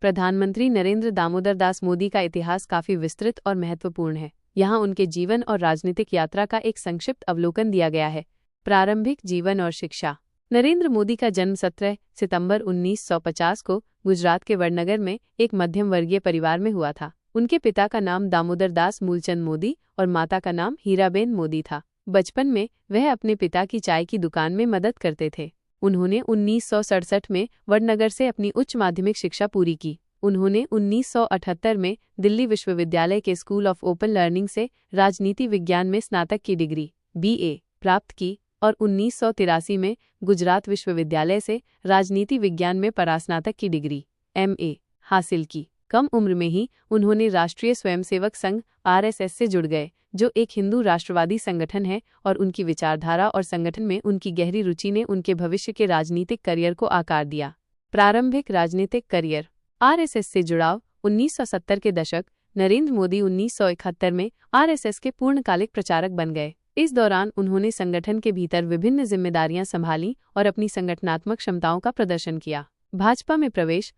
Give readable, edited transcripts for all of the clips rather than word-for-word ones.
प्रधानमंत्री नरेंद्र दामोदर दास मोदी का इतिहास काफी विस्तृत और महत्वपूर्ण है। यहाँ उनके जीवन और राजनीतिक यात्रा का एक संक्षिप्त अवलोकन दिया गया है। प्रारंभिक जीवन और शिक्षा। नरेंद्र मोदी का जन्म 17 सितंबर 1950 को गुजरात के वडनगर में एक मध्यम वर्गीय परिवार में हुआ था। उनके पिता का नाम दामोदर दास मूलचंद मोदी और माता का नाम हीराबेन मोदी था। बचपन में वह अपने पिता की चाय की दुकान में मदद करते थे। उन्होंने 1967 में वडनगर से अपनी उच्च माध्यमिक शिक्षा पूरी की। उन्होंने 1978 में दिल्ली विश्वविद्यालय के स्कूल ऑफ ओपन लर्निंग से राजनीति विज्ञान में स्नातक की डिग्री BA प्राप्त की और 1983 में गुजरात विश्वविद्यालय से राजनीति विज्ञान में परास्नातक की डिग्री MA हासिल की। कम उम्र में ही उन्होंने राष्ट्रीय स्वयंसेवक संघ RSS से जुड़ गए, जो एक हिंदू राष्ट्रवादी संगठन है, और उनकी विचारधारा और संगठन में उनकी गहरी रुचि ने उनके भविष्य के राजनीतिक करियर को आकार दिया। प्रारंभिक राजनीतिक करियर। RSS से जुड़ाव। 1970 के दशक। नरेंद्र मोदी 1971 में RSS के पूर्णकालिक प्रचारक बन गए। इस दौरान उन्होंने संगठन के भीतर विभिन्न जिम्मेदारियां संभाली और अपनी संगठनात्मक क्षमताओं का प्रदर्शन किया। भाजपा में प्रवेश।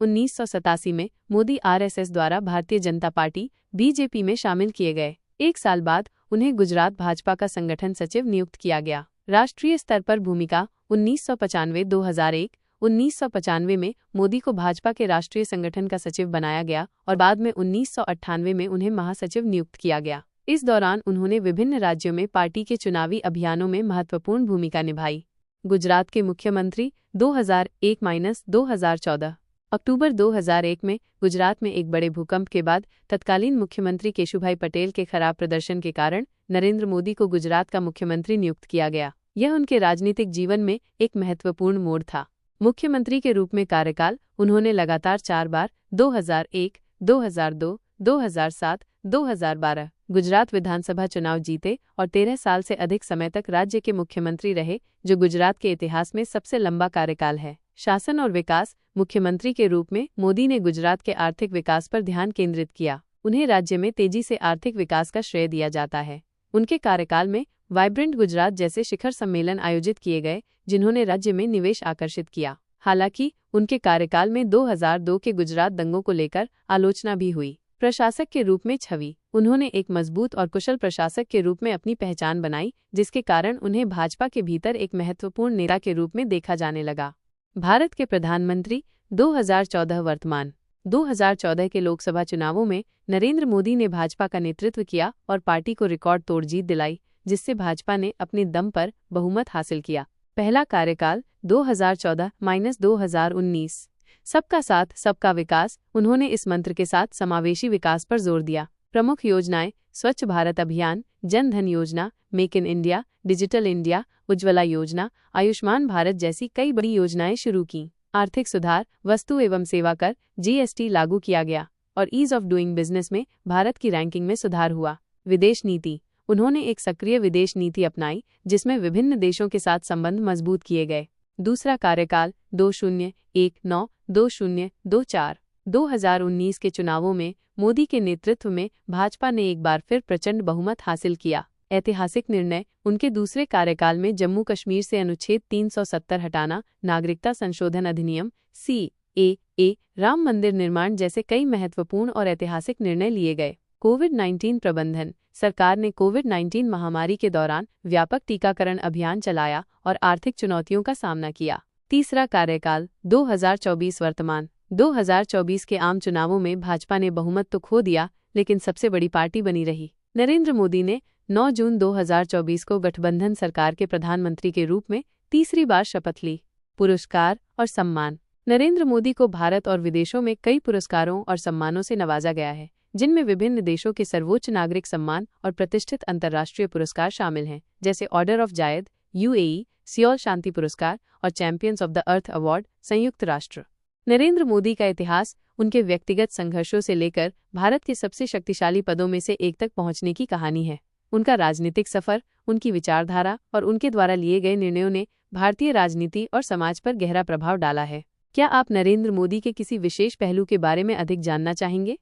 1987 में मोदी RSS द्वारा भारतीय जनता पार्टी BJP में शामिल किए गए। एक साल बाद उन्हें गुजरात भाजपा का संगठन सचिव नियुक्त किया गया। राष्ट्रीय स्तर पर भूमिका। 1995-2001। 1995 में मोदी को भाजपा के राष्ट्रीय संगठन का सचिव बनाया गया और बाद में 1998 में उन्हें महासचिव नियुक्त किया गया। इस दौरान उन्होंने विभिन्न राज्यों में पार्टी के चुनावी अभियानों में महत्वपूर्ण भूमिका निभाई। गुजरात के मुख्यमंत्री 2001-2014। अक्टूबर 2001 में गुजरात में एक बड़े भूकंप के बाद तत्कालीन मुख्यमंत्री केशुभाई पटेल के खराब प्रदर्शन के कारण नरेंद्र मोदी को गुजरात का मुख्यमंत्री नियुक्त किया गया। यह उनके राजनीतिक जीवन में एक महत्वपूर्ण मोड़ था। मुख्यमंत्री के रूप में कार्यकाल उन्होंने लगातार 4 बार 2001, 2002, 2007, 2012 गुजरात विधानसभा चुनाव जीते और 13 साल से अधिक समय तक राज्य के मुख्यमंत्री रहे, जो गुजरात के इतिहास में सबसे लंबा कार्यकाल है। शासन और विकास। मुख्यमंत्री के रूप में मोदी ने गुजरात के आर्थिक विकास पर ध्यान केंद्रित किया। उन्हें राज्य में तेजी से आर्थिक विकास का श्रेय दिया जाता है। उनके कार्यकाल में वाइब्रेंट गुजरात जैसे शिखर सम्मेलन आयोजित किए गए, जिन्होंने राज्य में निवेश आकर्षित किया। हालांकि उनके कार्यकाल में 2002 के गुजरात दंगों को लेकर आलोचना भी हुई। प्रशासक के रूप में छवि। उन्होंने एक मजबूत और कुशल प्रशासक के रूप में अपनी पहचान बनाई, जिसके कारण उन्हें भाजपा के भीतर एक महत्वपूर्ण नेता के रूप में देखा जाने लगा। भारत के प्रधानमंत्री। 2014 वर्तमान। 2014 के लोकसभा चुनावों में नरेंद्र मोदी ने भाजपा का नेतृत्व किया और पार्टी को रिकॉर्ड तोड़ जीत दिलाई, जिससे भाजपा ने अपने दम पर बहुमत हासिल किया। पहला कार्यकाल 2014-2019। सबका साथ सबका विकास। उन्होंने इस मंत्र के साथ समावेशी विकास पर जोर दिया। प्रमुख योजनाएं। स्वच्छ भारत अभियान, जन धन योजना, make in India, digital India, Ujjwala योजना, आयुष्मान भारत जैसी कई बड़ी योजनाएं शुरू की। आर्थिक सुधार। वस्तु एवं सेवा कर GST लागू किया गया और ईज ऑफ डूइंग बिजनेस में भारत की रैंकिंग में सुधार हुआ। विदेश नीति। उन्होंने एक सक्रिय विदेश नीति अपनाई, जिसमें विभिन्न देशों के साथ संबंध मजबूत किए गए। दूसरा कार्यकाल 2019-2024। 2019 के चुनावों में मोदी के नेतृत्व में भाजपा ने एक बार फिर प्रचंड बहुमत हासिल किया। ऐतिहासिक निर्णय। उनके दूसरे कार्यकाल में जम्मू कश्मीर से अनुच्छेद 370 हटाना, नागरिकता संशोधन अधिनियम CAA, राम मंदिर निर्माण जैसे कई महत्वपूर्ण और ऐतिहासिक निर्णय लिए गए। कोविड-19 प्रबंधन। सरकार ने कोविड-19 महामारी के दौरान व्यापक टीकाकरण अभियान चलाया और आर्थिक चुनौतियों का सामना किया। तीसरा कार्यकाल 2024 वर्तमान। 2024 के आम चुनावों में भाजपा ने बहुमत तो खो दिया, लेकिन सबसे बड़ी पार्टी बनी रही। नरेंद्र मोदी ने 9 जून 2024 को गठबंधन सरकार के प्रधानमंत्री के रूप में तीसरी बार शपथ ली। पुरस्कार और सम्मान। नरेंद्र मोदी को भारत और विदेशों में कई पुरस्कारों और सम्मानों से नवाजा गया है, जिनमें विभिन्न देशों के सर्वोच्च नागरिक सम्मान और प्रतिष्ठित अंतर्राष्ट्रीय पुरस्कार शामिल हैं, जैसे order of Zayed UAE, Seoul शांति पुरस्कार और champions of the earth award संयुक्त राष्ट्र। नरेंद्र मोदी का इतिहास उनके व्यक्तिगत संघर्षों से लेकर भारत के सबसे शक्तिशाली पदों में से एक तक पहुंचने की कहानी है। उनका राजनीतिक सफर, उनकी विचारधारा और उनके द्वारा लिए गए निर्णयों ने भारतीय राजनीति और समाज पर गहरा प्रभाव डाला है। क्या आप नरेंद्र मोदी के किसी विशेष पहलू के बारे में अधिक जानना चाहेंगे?